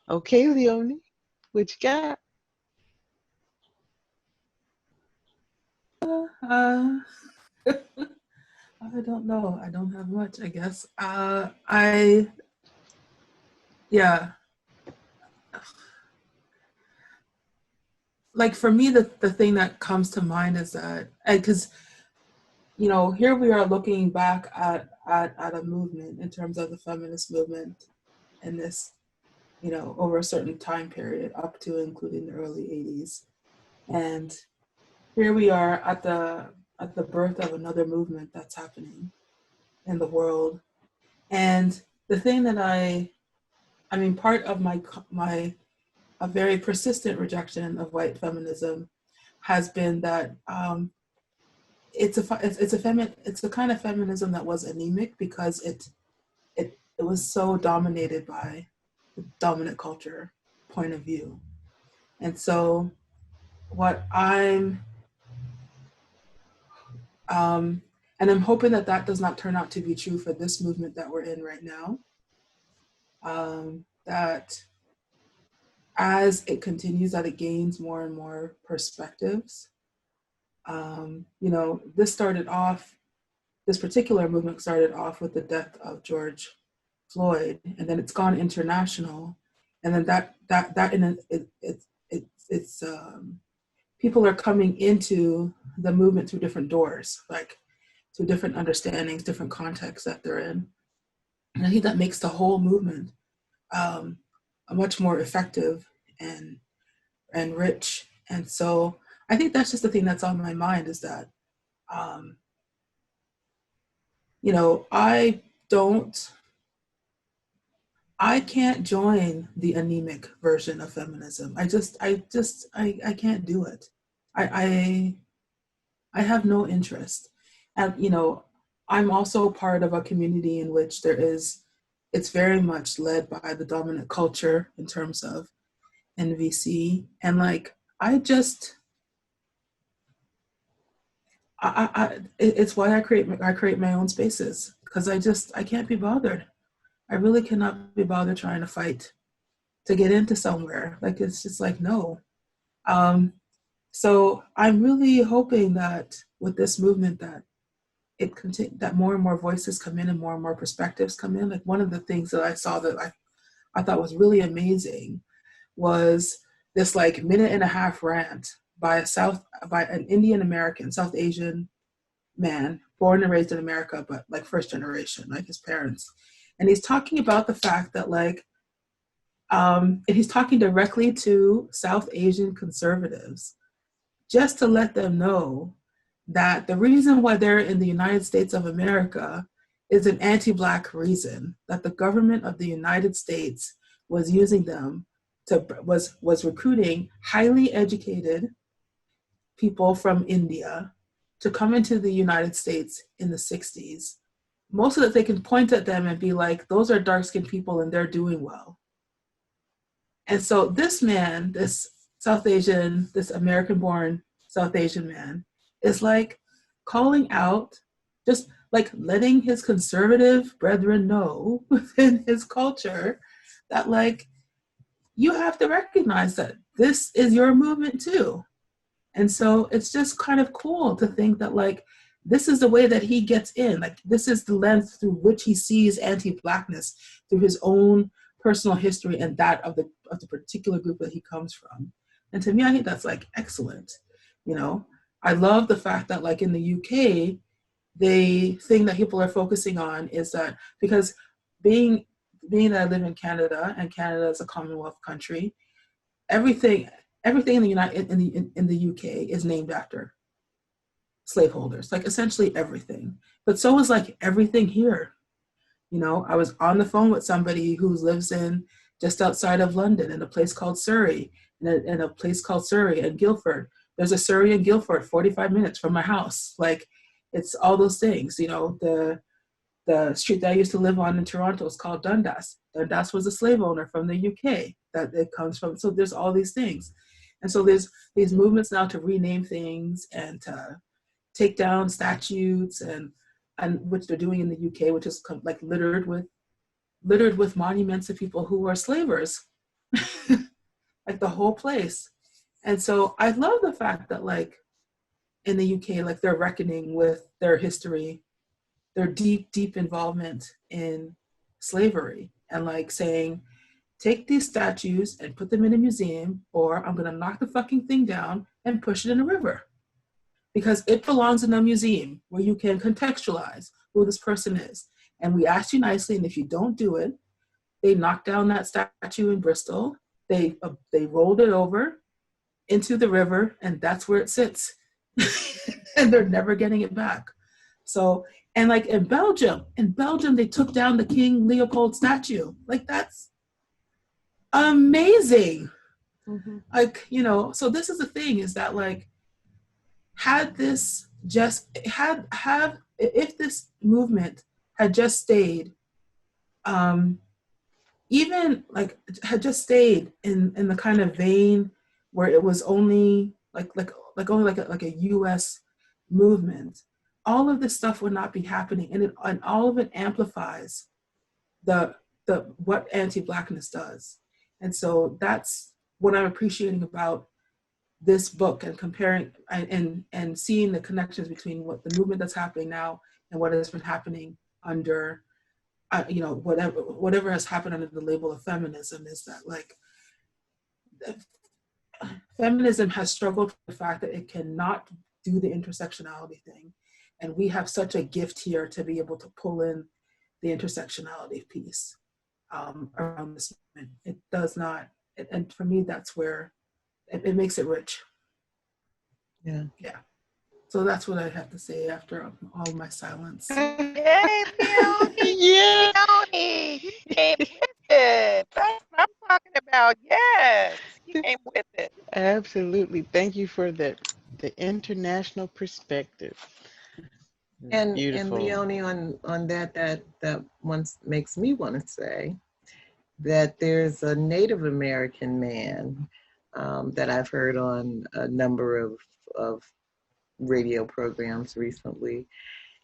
Okay, Leonie, what you got? Uh, I don't know. I don't have much, I guess. Yeah, like for me, the thing that comes to mind is that, because, here we are looking back at a movement in terms of the feminist movement in this, over a certain time period up to including the early 80s. And here we are at the birth of another movement that's happening in the world. And the thing that I mean, part of my a very persistent rejection of white feminism has been that it's a kind of feminism that was anemic because it was so dominated by the dominant culture point of view. And so what um, and I'm hoping that that does not turn out to be true for this movement that we're in right now. That as it continues, that it gains more and more perspectives. This particular movement started off with the death of George Floyd, and then it's gone international, and then that in it's people are coming into the movement through different doors, like through different understandings, different contexts that they're in, and I think that makes the whole movement um, a much more effective and rich. And so I think that's just the thing that's on my mind is that um, I don't I can't join the anemic version of feminism. I can't do it. I I have no interest. And I'm also part of a community in which it's very much led by the dominant culture in terms of NVC. And like it's why I create my own spaces because I can't be bothered. I really cannot be bothered trying to fight to get into somewhere. Like it's just like no. Um, so I'm really hoping that with this movement that that more and more voices come in and more perspectives come in. Like one of the things that I saw that I thought was really amazing was this like minute and a half rant by an Indian American, South Asian man, born and raised in America, but like first generation, like his parents. And he's talking about the fact that and he's talking directly to South Asian conservatives just to let them know that the reason why they're in the United States of America is an anti-Black reason, that the government of the United States was using them was recruiting highly educated people from India to come into the United States in the 60s. Most of it, they can point at them and be like, those are dark-skinned people and they're doing well. And so this man, this American-born South Asian man, is like calling out, just like letting his conservative brethren know within his culture that like you have to recognize that this is your movement too. And so it's just kind of cool to think that like this is the way that he gets in. Like this is the lens through which he sees anti-Blackness through his own personal history and that of the particular group that he comes from. And to me, I think that's like excellent. You know, I love the fact that like in the UK, the thing that people are focusing on is that because being that I live in Canada and Canada is a Commonwealth country, everything everything in the United in the UK is named after slaveholders, like essentially everything. But so is like everything here. I was on the phone with somebody who lives in just outside of London in a place called Surrey, in a place called Surrey and Guildford. There's a Surrey and Guildford 45 minutes from my house. Like it's all those things. The street that I used to live on in Toronto is called Dundas. Dundas was a slave owner from the UK that it comes from. So there's all these things. And so there's these movements now to rename things and to take down statutes and which they're doing in the UK, which is like littered with monuments of people who were slavers. like the whole place. And so I love the fact that like in the UK, like they're reckoning with their history, their deep involvement in slavery, and like saying, take these statues and put them in a museum, or I'm gonna knock the fucking thing down and push it in a river. Because it belongs in a museum where you can contextualize who this person is. And we asked you nicely, and if you don't do it, they knocked down that statue in Bristol. They rolled it over into the river, and that's where it sits. And they're never getting it back. So, and like in Belgium, they took down the King Leopold statue. Like, that's amazing. Mm-hmm. Like, you know, so this is the thing, is that like, if this movement had just stayed, even like had just stayed in the kind of vein where it was only like a US movement, all of this stuff would not be happening, and all of it amplifies the what anti-Blackness does. And so that's what I'm appreciating about this book, and comparing and seeing the connections between what the movement that's happening now and what has been happening under you know, whatever has happened under the label of feminism, is that like feminism has struggled with the fact that it cannot do the intersectionality thing. And we have such a gift here to be able to pull in the intersectionality piece around this movement. It does not, and for me, that's where it makes it rich. Yeah. Yeah. So that's what I have to say after all my silence. Yay, Leonie! Yeah. Leonie, you came with it. That's what I'm talking about. Yes, you came with it. Absolutely. Thank you for the international perspective. And Beautiful. Leonie, on that once makes me want to say that there's a Native American man that I've heard on a number of radio programs recently,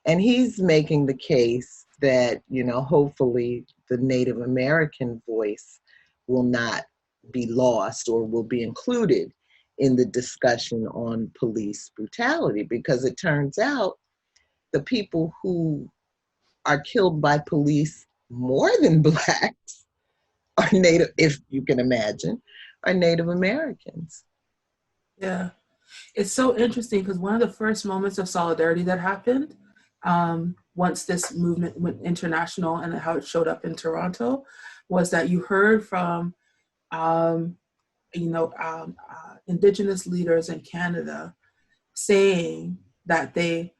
and he's making the case that, you know, hopefully the Native American voice will not be lost or will be included in the discussion on police brutality, because it turns out the people who are killed by police more than Blacks are Native, if you can imagine, are Native Americans. Yeah. It's so interesting because one of the first moments of solidarity that happened once this movement went international and how it showed up in Toronto was that you heard from, Indigenous leaders in Canada saying that they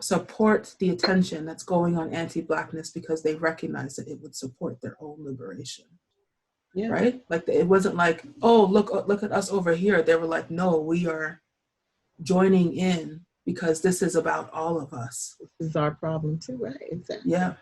support the attention that's going on anti-Blackness because they recognize that it would support their own liberation. Yeah. Right? Like it wasn't like, oh, look at us over here. They were like, no, we are joining in because this is about all of us. This is our problem too, right? Exactly. Yeah,